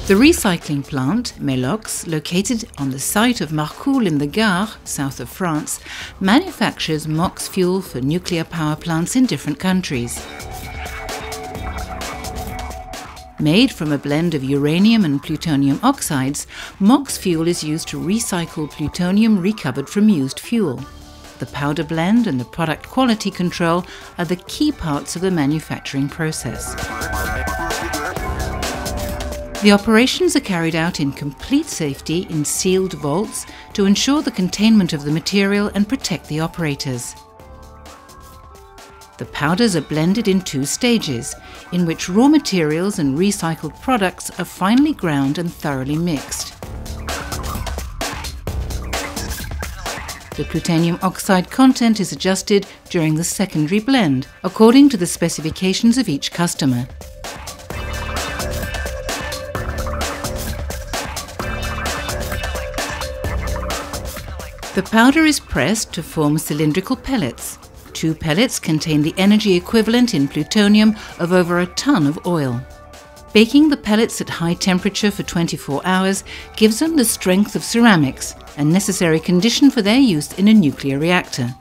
The recycling plant, MOX, located on the site of Marcoule in the Gard, south of France, manufactures MOX fuel for nuclear power plants in different countries. Made from a blend of uranium and plutonium oxides, MOX fuel is used to recycle plutonium recovered from used fuel. The powder blend and the product quality control are the key parts of the manufacturing process. The operations are carried out in complete safety in sealed vaults to ensure the containment of the material and protect the operators. The powders are blended in 2 stages, in which raw materials and recycled products are finely ground and thoroughly mixed. The plutonium oxide content is adjusted during the secondary blend, according to the specifications of each customer. The powder is pressed to form cylindrical pellets. 2 pellets contain the energy equivalent in plutonium of over a ton of oil. Baking the pellets at high temperature for 24 hours gives them the strength of ceramics, a necessary condition for their use in a nuclear reactor.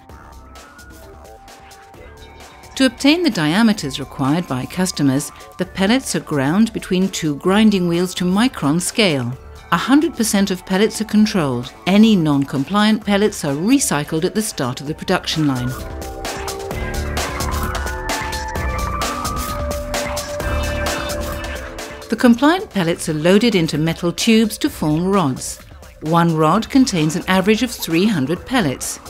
To obtain the diameters required by customers, the pellets are ground between 2 grinding wheels to micron scale. 100% of pellets are controlled. Any non-compliant pellets are recycled at the start of the production line. The compliant pellets are loaded into metal tubes to form rods. 1 rod contains an average of 300 pellets.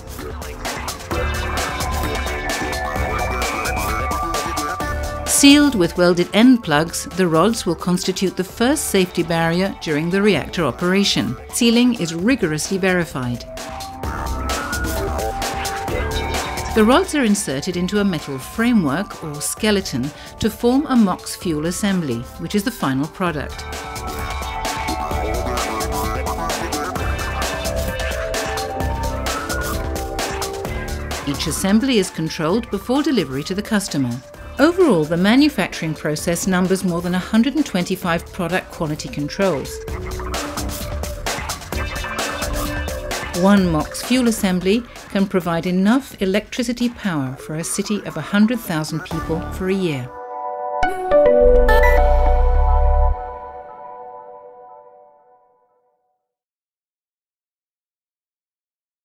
Sealed with welded end plugs, the rods will constitute the first safety barrier during the reactor operation. Sealing is rigorously verified. The rods are inserted into a metal framework or skeleton to form a MOX fuel assembly, which is the final product. Each assembly is controlled before delivery to the customer. Overall, the manufacturing process numbers more than 125 product quality controls. 1 MOX fuel assembly can provide enough electricity power for a city of 100,000 people for a year.